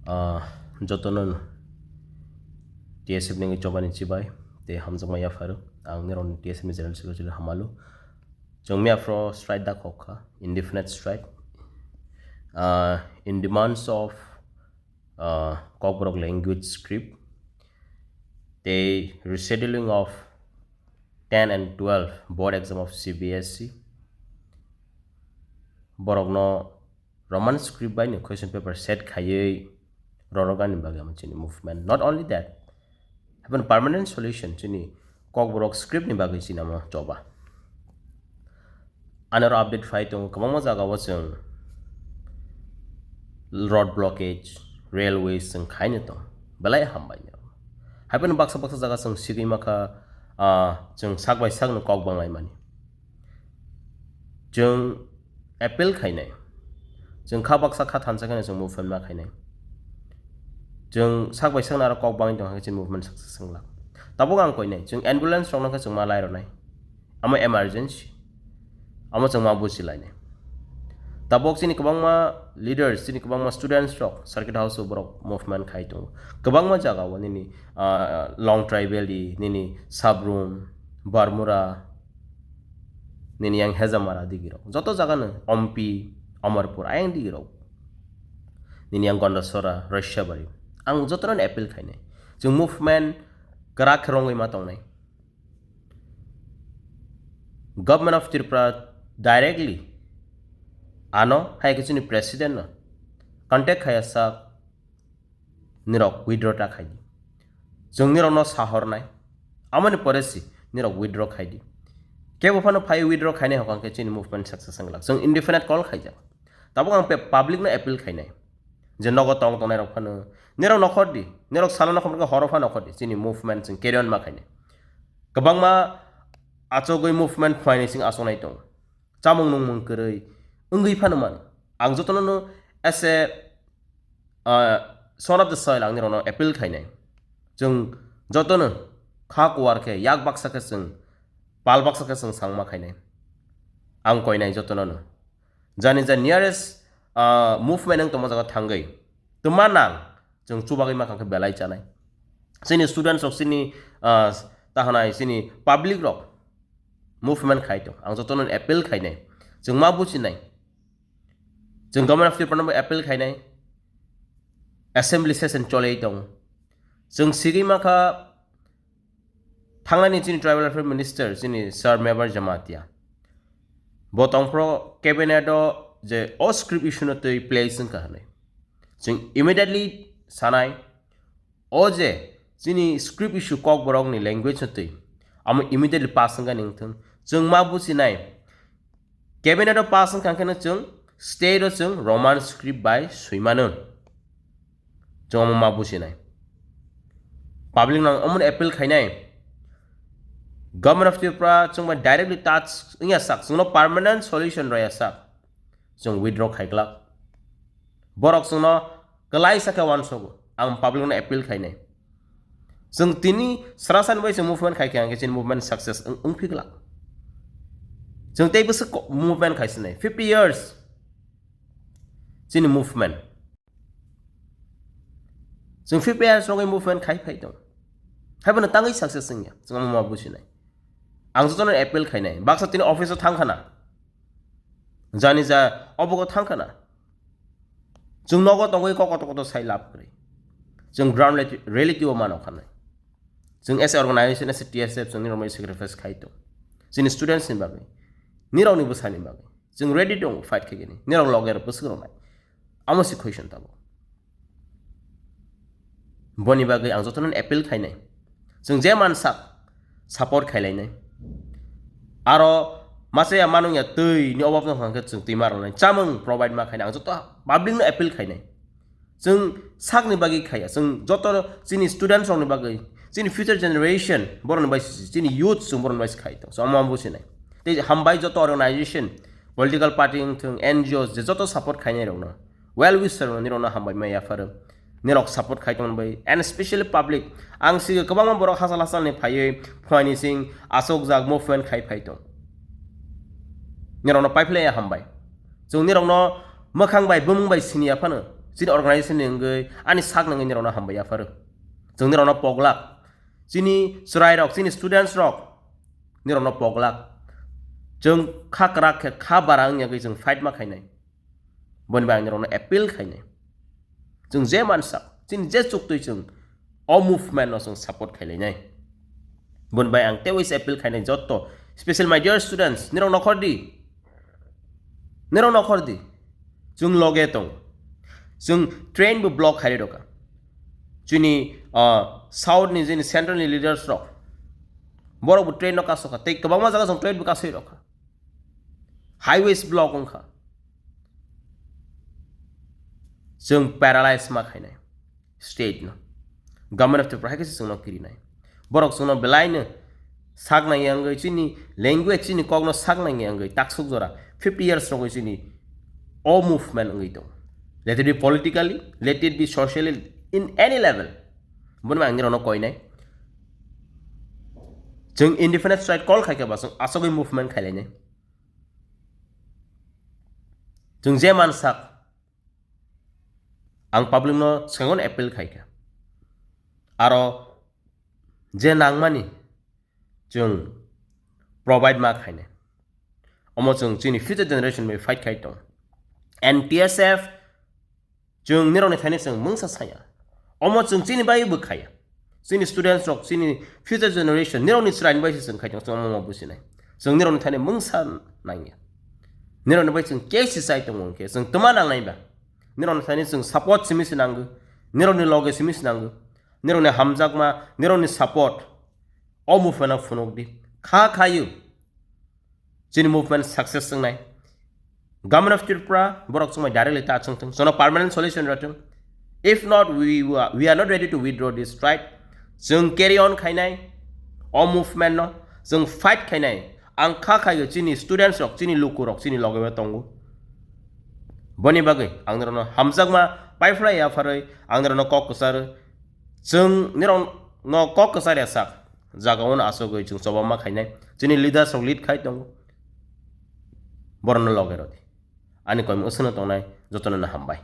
jotonon TSF ning chobani chibai te hamjang maya faru ang neron TSF ni general secretary hamalu jongmia fro strike da kokha indefinite strike in demands of Kokborok language script the rescheduling of 10 and 12 board exam of CBSE borok no Roman script by the question paper set khaye rorogan bagam chini movement. Not only that, have a permanent solution chini Kokborok script ni bagay sinama choba. Another update fight on kamang jaga wasang road blockage, railways and kainito. Balay hambay niya. Have a baksa jaga sang sige maka jeng sagbay sag no Kokbang lay mani. Jeng appeal kainay. Jeng kabaksa khathansa kana jeng movement ma khainai jeng sagbay sang nara Kokbang dong hajin movement success sangla tabung ang koinai jeng ambulance rong ka jeng ma lai ronai ama emergency ama jeng ma busi lai nai tabok sini kabang ma leaders sini kabang ma students rok circuit house borok movement khai tung kabang ma jaga wani ni long tribal di nini sabrum barmura nini yang hezamara digiro joto jaga na ompi Amarpur ayang digiro nini yang Gondasora Russia bari ang jotoran appeal khaine jeng movement kara khrongoi ma tongnai government of Tripura directly ano hai kichini president no contact khaya sa nirok withdraw ta khai jeng nirok no sahor nai amani poresi nirok withdraw khai di kebo phano phai withdraw khaine hokang kichini movement success anglak jeng indefinite call khai ja tabung ang public na appeal khainai je nogo tong tonai rok phano nirok nokhor di nirok salana khom ka horofa nokhor di chini movement sing carry on ma khainai kabang ma achogoi movement phaining sing asonai tong chamung nung mung kerei ungui phano man ang jotono no as a son of the soil ang nirok no appeal khainai jeng jotono kha kwar ke yak baksa ke sing pal baksa ke sing sangma khainai ang koinai jotono no jani the nearest movement ang tomo jaga thangai tumanang jeng chubagai ma khangke belai chanai sini students rok sini tahanai sini public rok movement khaito ang jotonon appeal khainai jeng ma buchinai jeng government of Tripura appeal khainai assembly session cholei tong jeng sigi ma kha thanglani sini tribal affairs minister sini sir Mebar Jamatia botong pro cabinet je o script issue no tei place ka hanai jeng immediately sanai o je sini script issue Kokborok ni language no tei am immediately pass nga ning thung jeng ma bu sinai cabinet pass kan kana jeng state o jeng Roman script by suimanon jeng ma bu sinai public nang amun appeal khainai government of Tripura chung directly touch ingya sak chung no permanent solution raya sak chung withdraw khaiklak borok chung no kalai saka wan sogo ang public no appeal khainai chung tini sarasan bai chung movement khai kyang chin movement success ungphikla chung tei bus movement khaisinai 50 years chin movement chung 50 years no movement khai tong haibana tangai success ngya chung ma businai ang jotono appeal khainai baksa tini office o thangkhana jani ja obogo thangkhana jung nogo tongoi kokoto sai lab kri jung ground reality o mano khanai jung as organization as TSF jung normal sacrifice khaito jin students in bagai nirong ni busani bagai jung ready dong fight khegeni nirong loger busgro nai amosi question tabo boni bagai ang jotono appeal khainai jung je man sak support khailainai aro masaya manung ya tei ni obab nang hangke chung timar nai chamung provide ma khaina ang joto public no appeal khainai chung sak ni bagi khaya chung joto chini students rong ni bagi chini future generation boron bai chini youth chung boron bai khaito so amam businai te hambai joto organization political party thung NGOs je joto support khainai rong no well wisher ni rong na hambai ma ya far nirok support khaiton bai and especially public ang si kabang borok hasal hasal ni phaiye phani sing asok jag movement khai phaitong nirok no pipeline hambai chung nirok no makhang bai bumung bai sinia phano Sini organization ngai ani sak ngai nirona hambaya faru. Jeng nirona poglak. Sini serai rok, sini students rok. Nirona poglak. Jeng khakrak ke khabarang nya jeng fight ma khainai. Bon bang nirona appeal khainai. Jeng je mansak, sini je chuktui jeng all movement no jeng support khailai nai. Bon bang ang tewis appeal khainai jotto. Special my dear students, nirona khordi. Nirona khordi. Jeng loge tong. Jeng train bu block khari doka. Juni south ni jini central ni leaders rok. Boro bu train no kasoka. Take kabang ma jaga jeng train bu kasoi doka. Highways block ongkha. Jeng paralyze ma khainai. State no. Government of the practice jeng no kiri nai. Borok jeng no belai ne sak nai angai jini language jini kog no sak nai angai taksuk jora 50 years rok jini all movement angai tong. Let it be politically, let it be socially, in any level. Bon bang nirona koi nai. Jeng indefinite strike call khai ke basung asogoi movement khai nai. Jeng je man sak ang public no sengon appeal khai ke. Aro je nang mani jeng provide ma khai nai. Omo jeng jini future generation may fight khai tong. And TSF jeng nirona thani jeng mungsa saya. Omo jeng jini bai bu khaya. Jini students rok jini future generation nirona srain bai jeng khai jeng omo busi nai. Jeng nirona thani mungsa nai. Nirona bai jeng case sai tong ke jeng teman nang nai ba. Nirona thani jeng support simis nang. Nirona loge simis nang. Nirona hamjak ma nirona support. All movement of funok di. Kha khayu. Jini movement success jeng nai. Government of Tripura, borok sumai directly ta chung chung. So no permanent solution ratung. If not, we are not ready to withdraw this right. Jeng carry on khainai, all movement no. Jeng fight khainai. Ang kha khayu jini students rok, jini luku rok, jini logewe tongu. Boni bagai, ang nirono hamjak ma paifly ya farai, ang nirono kok kesar. Jeng nirono no kok kesar ya sak. Jagaon asogoi jeng sobama khainai. Jini leaders rok lead khai tongu. Borno loge roti. Ani koi musna tongnai jotona na hambai.